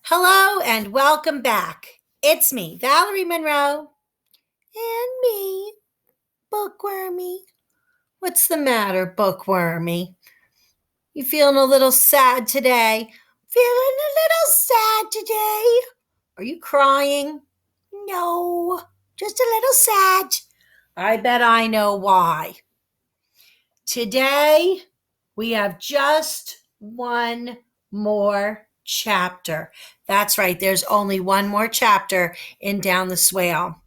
Hello and welcome back. It's me, Valerie Monroe, and me, Bookwormy. What's the matter, Bookwormy? You feeling a little sad today? Feeling a little sad today? Are you crying? No, just a little sad. I bet I know why. Today, we have just one more chapter. That's right, there's only one more chapter in Down the Swale.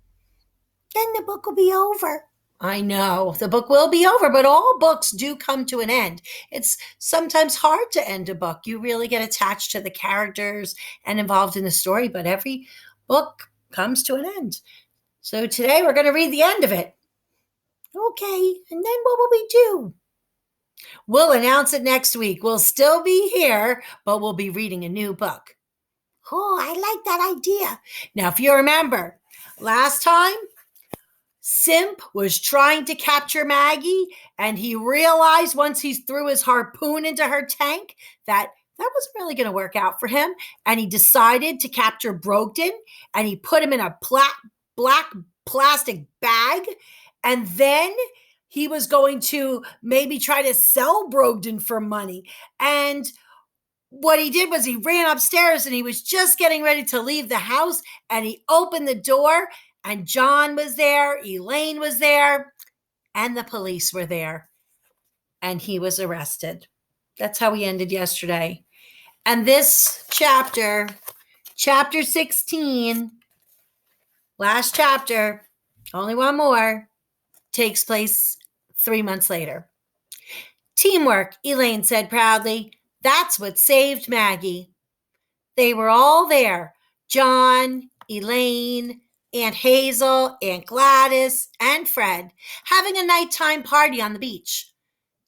Then the book will be over. I know, the book will be over, but all books do come to an end. It's sometimes hard to end a book. You really get attached to the characters and involved in the story, but every book comes to an end. So today we're going to read the end of it. Okay, and then what will we do? We'll announce it next week. We'll still be here, but we'll be reading a new book. Oh, I like that idea. Now, if you remember, last time, Simp was trying to capture Maggie, and he realized once he threw his harpoon into her tank that wasn't really going to work out for him. And he decided to capture Brogdon, and he put him in a black plastic bag. And then he was going to maybe try to sell Brogdon for money. And what he did was he ran upstairs and he was just getting ready to leave the house, and he opened the door, and John was there, Elaine was there, and the police were there, and he was arrested. That's how we ended yesterday. And this chapter 16, last chapter, only one more, takes place 3 months later. Teamwork, Elaine said proudly. That's what saved Maggie. They were all there. John, Elaine, Aunt Hazel, Aunt Gladys, and Fred, having a nighttime party on the beach.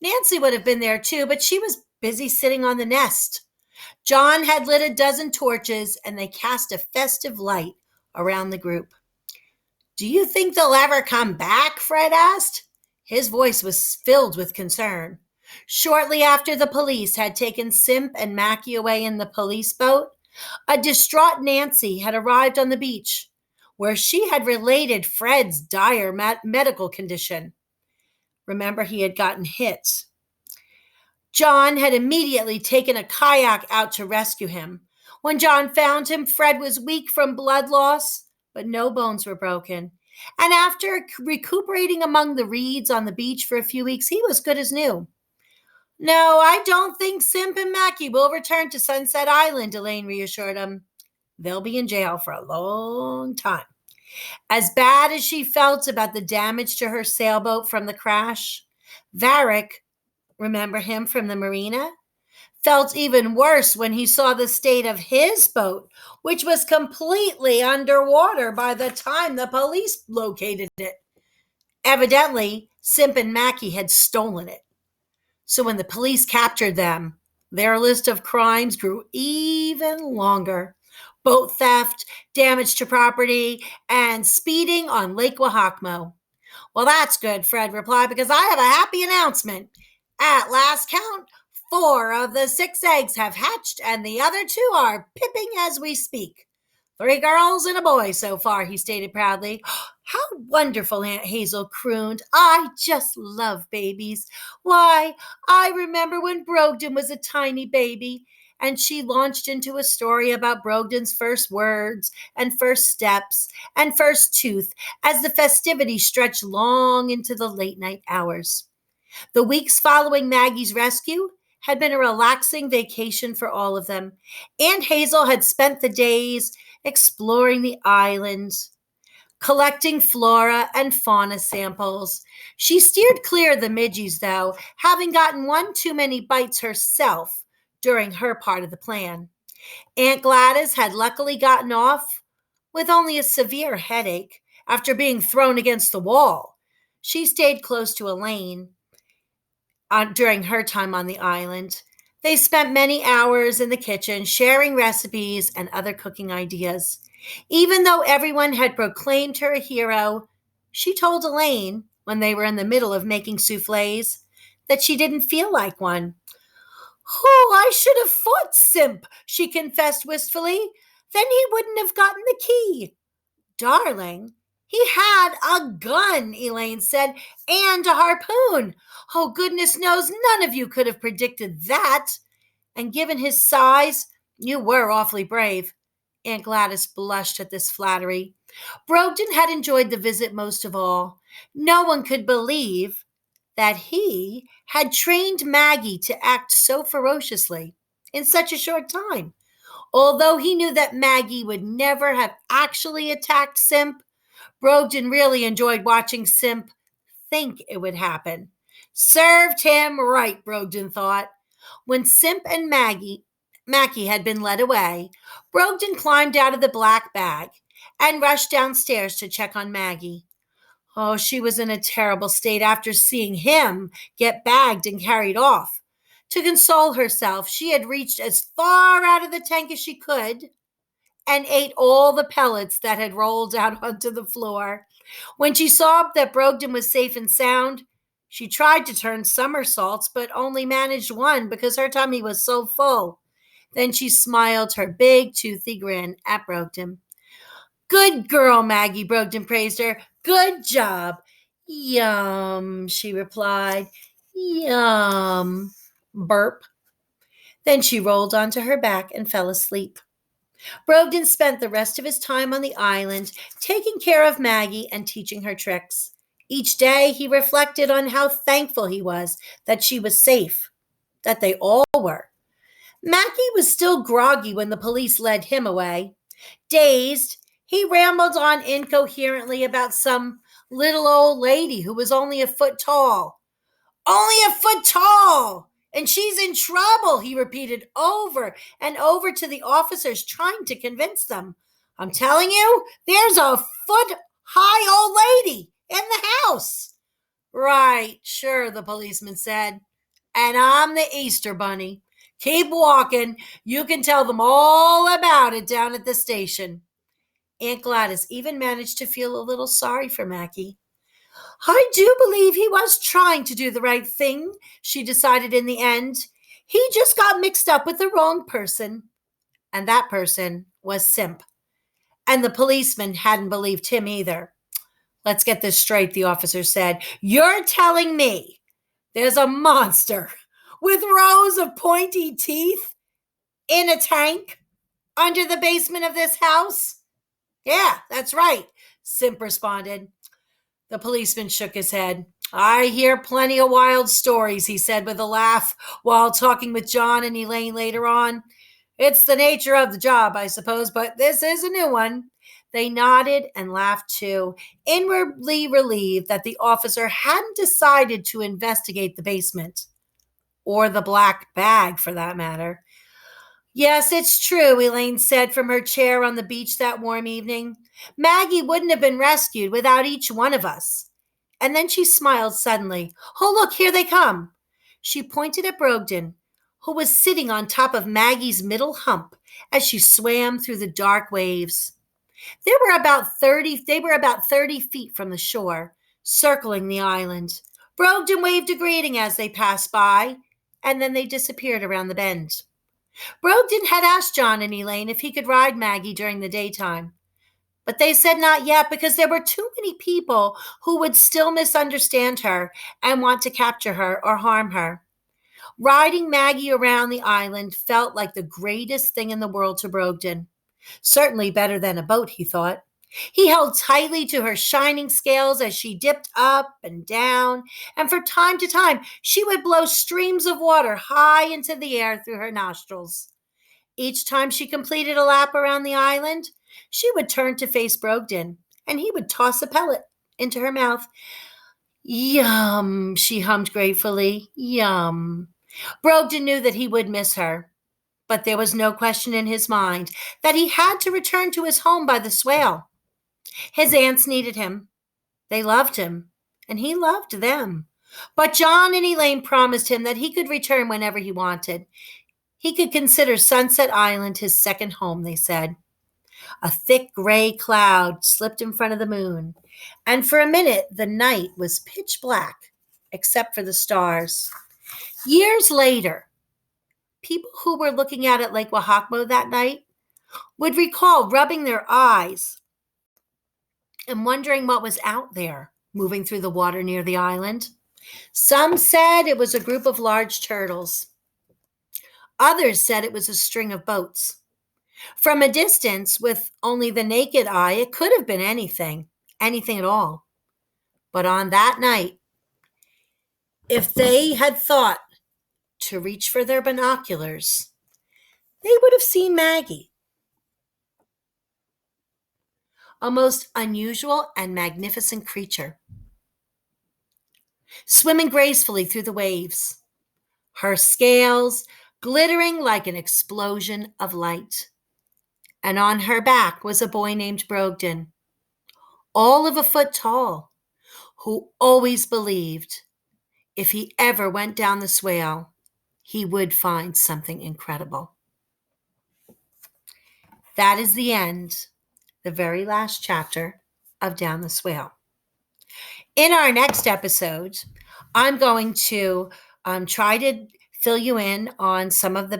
Nancy would have been there too, but she was busy sitting on the nest. John had lit a dozen torches, and they cast a festive light around the group. Do you think they'll ever come back? Fred asked. His voice was filled with concern. Shortly after the police had taken Simp and Mackie away in the police boat, a distraught Nancy had arrived on the beach, where she had related Fred's dire medical condition. Remember, he had gotten hit. John had immediately taken a kayak out to rescue him. When John found him, Fred was weak from blood loss, but no bones were broken. And after recuperating among the reeds on the beach for a few weeks, he was good as new. No, I don't think Simp and Mackie will return to Sunset Island, Elaine reassured him. They'll be in jail for a long time. As bad as she felt about the damage to her sailboat from the crash, Varick, remember him from the marina, felt even worse when he saw the state of his boat, which was completely underwater by the time the police located it. Evidently, Simp and Mackie had stolen it. So when the police captured them, their list of crimes grew even longer. Boat theft, damage to property, and speeding on Lake Wahakmo. Well, that's good, Fred replied, because I have a happy announcement. At last count, 4 of the 6 eggs have hatched, and the other 2 are pipping as we speak. 3 girls and a boy so far, he stated proudly. How wonderful, Aunt Hazel crooned. I just love babies. Why, I remember when Brogdon was a tiny baby. And she launched into a story about Brogdon's first words and first steps and first tooth as the festivities stretched long into the late night hours. The weeks following Maggie's rescue had been a relaxing vacation for all of them. Aunt Hazel had spent the days exploring the island, collecting flora and fauna samples. She steered clear of the midgies, though, having gotten one too many bites herself during her part of the plan. Aunt Gladys had luckily gotten off with only a severe headache after being thrown against the wall. She stayed close to Elaine during her time on the island. They spent many hours in the kitchen sharing recipes and other cooking ideas. Even though everyone had proclaimed her a hero, she told Elaine, when they were in the middle of making soufflés, that she didn't feel like one. Oh, I should have fought Simp, she confessed wistfully. Then he wouldn't have gotten the key. Darling, he had a gun, Elaine said, and a harpoon. Oh, goodness knows none of you could have predicted that. And given his size, you were awfully brave. Aunt Gladys blushed at this flattery. Brogden had enjoyed the visit most of all. No one could believe that he had trained Maggie to act so ferociously in such a short time. Although he knew that Maggie would never have actually attacked Simp, Brogden really enjoyed watching Simp think it would happen. Served him right, Brogden thought. When Simp and Mackie had been led away, Brogden climbed out of the black bag and rushed downstairs to check on Maggie. Oh, she was in a terrible state after seeing him get bagged and carried off. To console herself, she had reached as far out of the tank as she could and ate all the pellets that had rolled out onto the floor. When she saw that Brogden was safe and sound, she tried to turn somersaults, but only managed one because her tummy was so full. Then she smiled her big, toothy grin at Brogden. Good girl, Maggie, Brogden praised her. Good job. Yum, she replied. Yum. Burp. Then she rolled onto her back and fell asleep. Brogden spent the rest of his time on the island, taking care of Maggie and teaching her tricks. Each day he reflected on how thankful he was that she was safe, that they all were. Mackie was still groggy when the police led him away. Dazed, he rambled on incoherently about some little old lady who was only a foot tall. Only a foot tall! And she's in trouble, he repeated over and over to the officers, trying to convince them. I'm telling you, there's a foot high old lady in the house. Right, sure, the policeman said. And I'm the Easter Bunny. Keep walking. You can tell them all about it down at the station. Aunt Gladys even managed to feel a little sorry for Mackie. I do believe he was trying to do the right thing, she decided in the end. He just got mixed up with the wrong person. And that person was Simp. And the policeman hadn't believed him either. Let's get this straight, the officer said. You're telling me there's a monster with rows of pointy teeth in a tank under the basement of this house? Yeah, that's right, Simp responded. The policeman shook his head. I hear plenty of wild stories, he said with a laugh while talking with John and Elaine later on. It's the nature of the job, I suppose, but this is a new one. They nodded and laughed too, inwardly relieved that the officer hadn't decided to investigate the basement, or the black bag for that matter. Yes, it's true, Elaine said from her chair on the beach that warm evening. Maggie wouldn't have been rescued without each one of us. And then she smiled suddenly. Oh, look, here they come. She pointed at Brogden, who was sitting on top of Maggie's middle hump as she swam through the dark waves. They were about 30 feet from the shore, circling the island. Brogden waved a greeting as they passed by, and then they disappeared around the bend. Brogden had asked John and Elaine if he could ride Maggie during the daytime, but they said not yet because there were too many people who would still misunderstand her and want to capture her or harm her. Riding Maggie around the island felt like the greatest thing in the world to Brogden. Certainly better than a boat, he thought. He held tightly to her shining scales as she dipped up and down, and from time to time she would blow streams of water high into the air through her nostrils. Each time she completed a lap around the island, she would turn to face Brogden, and he would toss a pellet into her mouth. Yum, she hummed gratefully. Yum. Brogden knew that he would miss her, but there was no question in his mind that he had to return to his home by the Swale. His aunts needed him. They loved him, and he loved them. But John and Elaine promised him that he could return whenever he wanted. He could consider Sunset Island his second home, they said. A thick gray cloud slipped in front of the moon, and for a minute the night was pitch black, except for the stars. Years later, people who were looking at it like Wahakmo that night would recall rubbing their eyes and wondering what was out there moving through the water near the island. Some said it was a group of large turtles. Others said it was a string of boats. From a distance, with only the naked eye, it could have been anything at all. But on that night, if they had thought to reach for their binoculars, they would have seen Maggie, a most unusual and magnificent creature, swimming gracefully through the waves, her scales glittering like an explosion of light. And on her back was a boy named Brogden, all of a foot tall, who always believed if he ever went down the swale, he would find something incredible. That is the end, the very last chapter of Down the Swale. In our next episode, I'm going to try to fill you in on some of the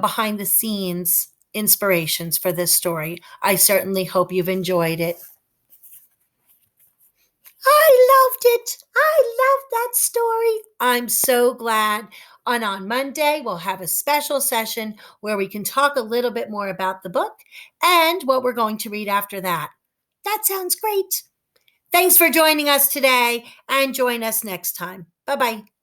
behind the scenes inspirations for this story. I certainly hope you've enjoyed it. I loved it. I loved that story. I'm so glad. And on Monday, we'll have a special session where we can talk a little bit more about the book and what we're going to read after that. That sounds great. Thanks for joining us today, and join us next time. Bye-bye.